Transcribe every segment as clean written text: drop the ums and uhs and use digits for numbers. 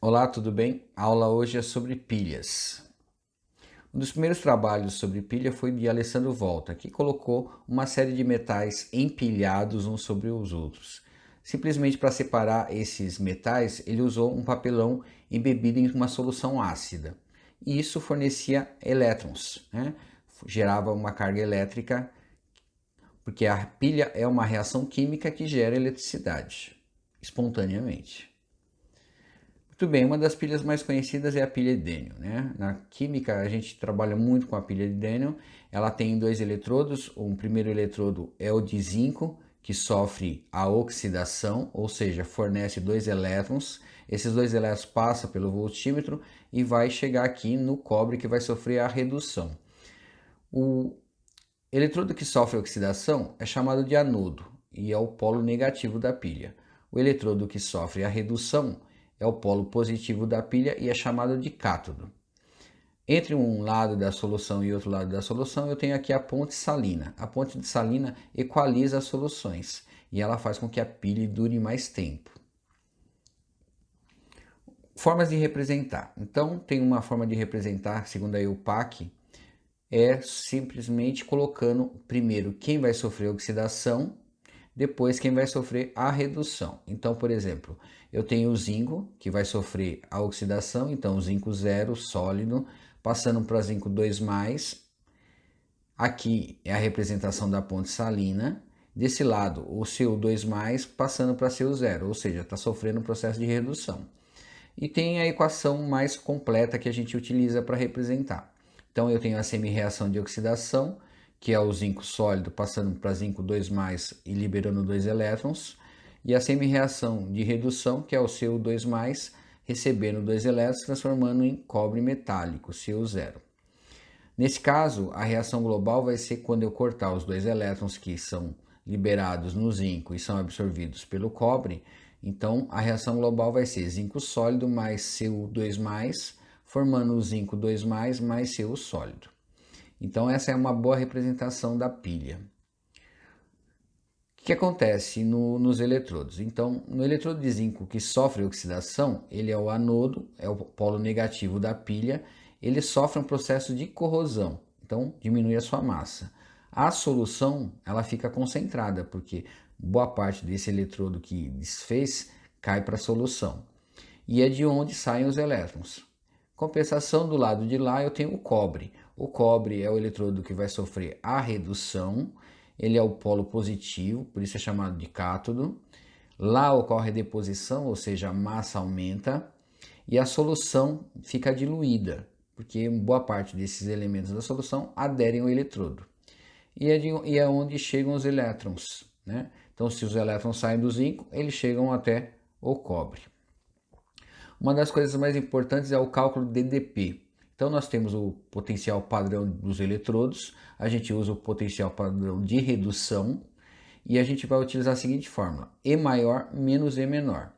Olá, tudo bem? A aula hoje é sobre pilhas. Um dos primeiros trabalhos sobre pilha foi de Alessandro Volta, que colocou uma série de metais empilhados uns sobre os outros. Simplesmente para separar esses metais, ele usou um papelão embebido em uma solução ácida. E isso fornecia elétrons, né? Gerava uma carga elétrica, porque a pilha é uma reação química que gera eletricidade espontaneamente. Muito bem, uma das pilhas mais conhecidas é a pilha de Daniel, né? Na química a gente trabalha muito com a pilha de Daniel. Ela tem dois eletrodos. O primeiro eletrodo é o de zinco, que sofre a oxidação, ou seja, fornece dois elétrons. Esses dois elétrons passam pelo voltímetro e vai chegar aqui no cobre, que vai sofrer a redução. O eletrodo que sofre oxidação é chamado de anodo e é o polo negativo da pilha. O eletrodo que sofre a redução é o polo positivo da pilha e é chamado de cátodo. Entre um lado da solução e outro lado da solução, eu tenho aqui a ponte salina. A ponte salina equaliza as soluções e ela faz com que a pilha dure mais tempo. Formas de representar. Então, tem uma forma de representar, segundo a EUPAC, é simplesmente colocando primeiro quem vai sofrer oxidação, depois quem vai sofrer a redução. Então, por exemplo, eu tenho o zinco, que vai sofrer a oxidação, então o zinco 0, sólido, passando para zinco 2+, aqui é a representação da ponte salina, desse lado o CO2+, passando para CO0, ou seja, está sofrendo um processo de redução. E tem a equação mais completa que a gente utiliza para representar. Então eu tenho a semi-reação de oxidação, que é o zinco sólido passando para zinco 2+, e liberando 2 elétrons, e a semi-reação de redução, que é o CO2+, recebendo 2 elétrons, transformando em cobre metálico, CO0. Nesse caso, a reação global vai ser quando eu cortar os 2 elétrons que são liberados no zinco e são absorvidos pelo cobre. Então, a reação global vai ser zinco sólido mais CO2+, formando o zinco 2+, mais CO sólido. Então, essa é uma boa representação da pilha. O que acontece nos eletrodos? Então, no eletrodo de zinco que sofre oxidação, ele é o anodo, é o polo negativo da pilha, ele sofre um processo de corrosão, então diminui a sua massa. A solução, ela fica concentrada, porque boa parte desse eletrodo que desfez cai para a solução. E é de onde saem os elétrons. Compensação, do lado de lá eu tenho o cobre. O cobre é o eletrodo que vai sofrer a redução, ele é o polo positivo, por isso é chamado de cátodo. Lá ocorre a deposição, ou seja, a massa aumenta e a solução fica diluída, porque boa parte desses elementos da solução aderem ao eletrodo. E é onde chegam os elétrons, né? Então, se os elétrons saem do zinco, eles chegam até o cobre. Uma das coisas mais importantes é o cálculo DDP. Então nós temos o potencial padrão dos eletrodos, a gente usa o potencial padrão de redução e a gente vai utilizar a seguinte fórmula: E maior menos E menor.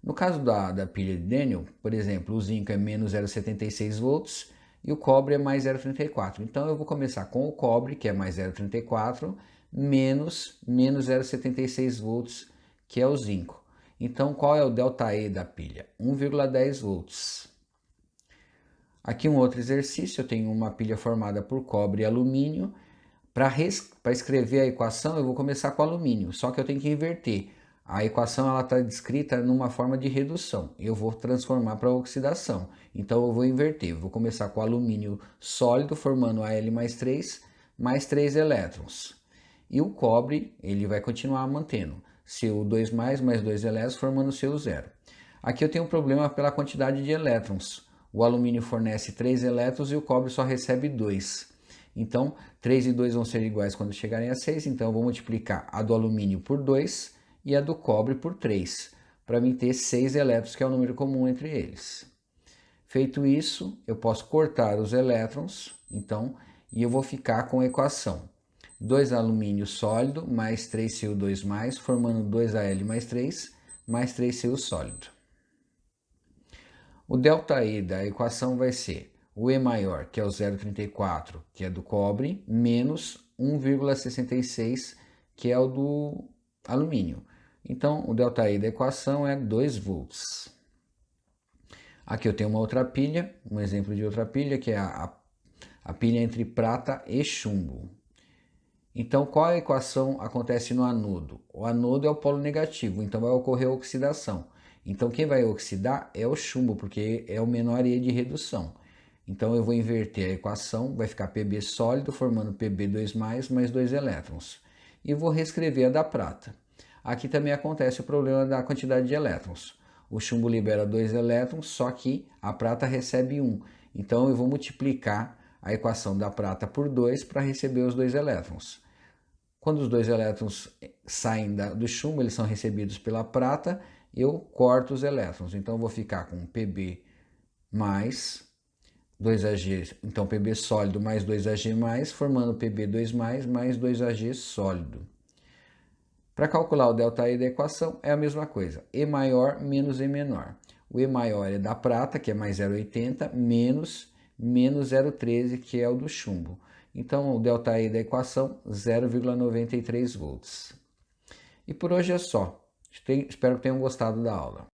No caso da pilha de Daniel, por exemplo, o zinco é menos 0,76 volts e o cobre é mais 0,34. Então eu vou começar com o cobre, que é mais 0,34, menos 0,76 volts, que é o zinco. Então, qual é o ΔE da pilha? 1,10 volts. Aqui um outro exercício, eu tenho uma pilha formada por cobre e alumínio. Para escrever a equação, eu vou começar com alumínio, só que eu tenho que inverter. A equação está descrita numa forma de redução. Eu vou transformar para oxidação. Então, eu vou inverter. Eu vou começar com alumínio sólido, formando Al mais 3 elétrons. E o cobre, ele vai continuar mantendo CO2+, mais 2 elétrons, formando CO0. Aqui eu tenho um problema pela quantidade de elétrons. O alumínio fornece 3 elétrons e o cobre só recebe 2. Então, 3 e 2 vão ser iguais quando chegarem a 6. Então, eu vou multiplicar a do alumínio por 2 e a do cobre por 3, para mim ter 6 elétrons, que é o número comum entre eles. Feito isso, eu posso cortar os elétrons, então, e eu vou ficar com a equação 2 alumínio sólido mais 3 CO2+, formando 2Al mais 3 CO sólido. O ΔE da equação vai ser o E maior, que é o 0,34, que é do cobre, menos 1,66, que é o do alumínio. Então, o ΔE da equação é 2 volts. Aqui eu tenho uma outra pilha, um exemplo de outra pilha, que é a pilha entre prata e chumbo. Então, qual a equação acontece no anodo? O anodo é o polo negativo, então vai ocorrer a oxidação. Então, quem vai oxidar é o chumbo, porque é o menor E de redução. Então, eu vou inverter a equação, vai ficar Pb sólido, formando Pb2+, mais 2 elétrons. E vou reescrever a da prata. Aqui também acontece o problema da quantidade de elétrons. O chumbo libera 2 elétrons, só que a prata recebe 1. Então, eu vou multiplicar a equação da prata por 2 para receber os 2 elétrons. Quando os 2 elétrons saem do chumbo, eles são recebidos pela prata, eu corto os elétrons. Então, eu vou ficar com Pb mais 2Ag, então Pb sólido mais 2Ag+, formando Pb2+, mais 2Ag sólido. Para calcular o ΔE da equação é a mesma coisa, E maior menos E menor. O E maior é da prata, que é mais 0,80, menos 0,13, que é o do chumbo. Então, o ΔE da equação, 0,93 volts. E por hoje é só. Espero que tenham gostado da aula.